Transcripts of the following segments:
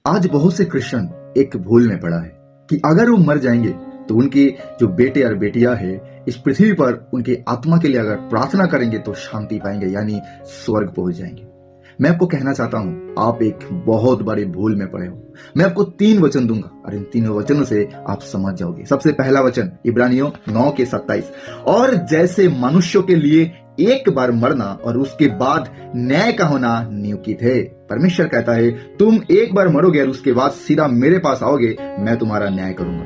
आज बहुत से क्रिश्चियन एक भूल में पड़ा है कि अगर वो मर जाएंगे तो उनके जो बेटे और बेटियां हैं इस पृथ्वी पर उनके आत्मा के लिए अगर प्रार्थना करेंगे तो शांति पाएंगे, यानी स्वर्ग पहुंच जाएंगे। मैं आपको कहना चाहता हूं, आप एक बहुत बड़े भूल में पड़े हो। मैं आपको 3 वचन दूंगा और इन तीनों वचनों से आप समझ जाओगे। सबसे पहला वचन इब्रानियों 9:27, और जैसे मनुष्यों के लिए एक बार मरना और उसके बाद न्याय का होना नियुक्त है। परमेश्वर कहता है तुम एक बार मरोगे और उसके बाद सीधा मेरे पास आओगे, मैं तुम्हारा न्याय करूंगा।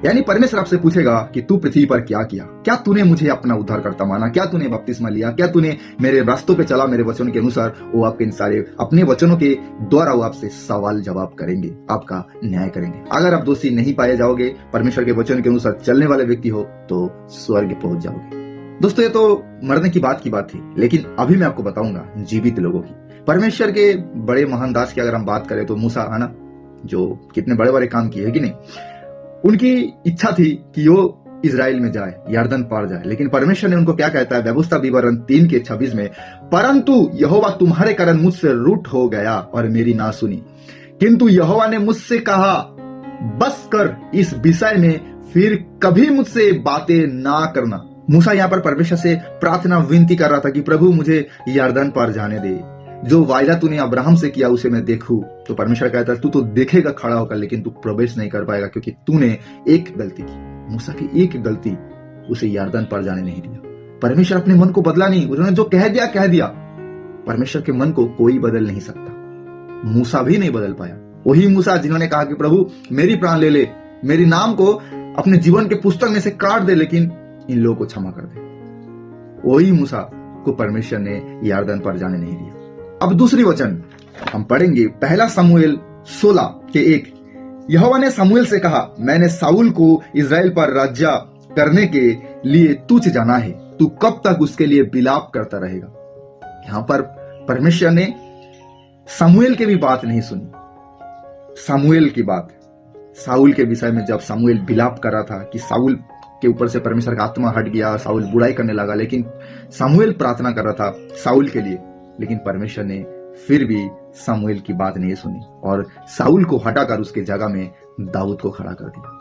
यानी परमेश्वर आपसे पूछेगा कि तू पृथ्वी पर क्या किया, क्या तूने मुझे अपना उद्धारकर्ता माना, क्या तूने बपतिस्मा लिया, क्या तूने मेरे रास्तों पे चला मेरे वचनों के अनुसार। वो आपके इन सारे अपने वचनों के द्वारा वो आपसे सवाल जवाब करेंगे, आपका न्याय करेंगे। अगर आप दोषी नहीं पाए जाओगे, परमेश्वर के वचन के अनुसार चलने वाले व्यक्ति हो, तो स्वर्ग पहुंच जाओगे। दोस्तों, ये तो मरने की बात थी, लेकिन अभी मैं आपको बताऊंगा जीवित लोगों की। परमेश्वर के बड़े महान दास की अगर हम बात करें तो मूसा है ना, जो कितने बड़े बड़े काम किए है कि नहीं। उनकी इच्छा थी कि वो इजराइल में जाए, यर्दन पार जाए, लेकिन परमेश्वर ने उनको क्या कहता है व्यवस्था विवरण 3:26 में, परंतु यहोवा तुम्हारे कारण मुझसे रूठ हो गया और मेरी ना सुनी, किंतु यहोवा ने मुझसे कहा बस कर, इस विषय में फिर कभी मुझसे बातें ना करना। मूसा यहाँ पर परमेश्वर से प्रार्थना विनती कर रहा था कि प्रभु मुझे यर्दन पार जाने दे, जो वायदा तूने अब्राहम से किया उसे मैं देखूं। तो परमेश्वर कहता है तू तो देखेगा खड़ा होकर, लेकिन तू प्रवेश नहीं कर पाएगा, क्योंकि तूने एक गलती की। मूसा की एक गलती उसे यर्दन पार जाने नहीं दिया। परमेश्वर अपने मन को बदला नहीं, उन्होंने जो कह दिया। परमेश्वर के मन को कोई बदल नहीं सकता। मूसा भी नहीं बदल पाया। वही मूसा जिन्होंने कहा कि प्रभु मेरी प्राण ले ले, मेरी नाम को अपने जीवन के पुस्तक में से काट दे, लेकिन इन लोगों को क्षमा कर दे। वही मूसा को परमेश्वर ने यर्दन पार जाने नहीं दिया। अब दूसरी वचन हम पढ़ेंगे, पहला शमूएल 16:1। यहोवा ने शमूएल से कहा, मैंने शाऊल को इजराइल पर राज्य करने के लिए तुझ जाना है, तू कब तक उसके लिए विलाप करता रहेगा। यहां पर परमेश्वर ने शमूएल की भी बात नहीं सुनी। शमूएल की बात शाऊल के विषय में, जब शमूएल विलाप कर रहा था कि शाऊल के ऊपर से परमेश्वर का आत्मा हट गया, शाऊल बुराई करने लगा, लेकिन शमूएल प्रार्थना कर रहा था शाऊल के लिए, लेकिन परमेश्वर ने फिर भी शमूएल की बात नहीं सुनी और शाऊल को हटाकर उसके जगह में दाऊद को खड़ा कर दिया।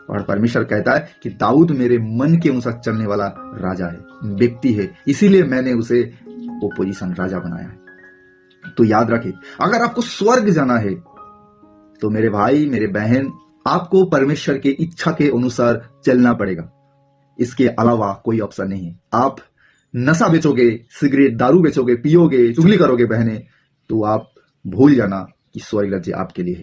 और परमेश्वर कहता है कि दाऊद मेरे मन के अनुसार चलने वाला राजा है, व्यक्ति है, इसीलिए मैंने उसे वो पोजीशन राजा बनाया है। तो याद रखें, अगर आपको स्वर्ग जाना है तो मेरे भाई मेरे बहन, आपको परमेश्वर के इच्छा के अनुसार चलना पड़ेगा। इसके अलावा कोई ऑप्शन नहीं है। आप नशा बेचोगे, सिगरेट दारू बेचोगे, पियोगे, चुगली करोगे बहने, तो आप भूल जाना कि स्वर्ग राज्य आपके लिए है।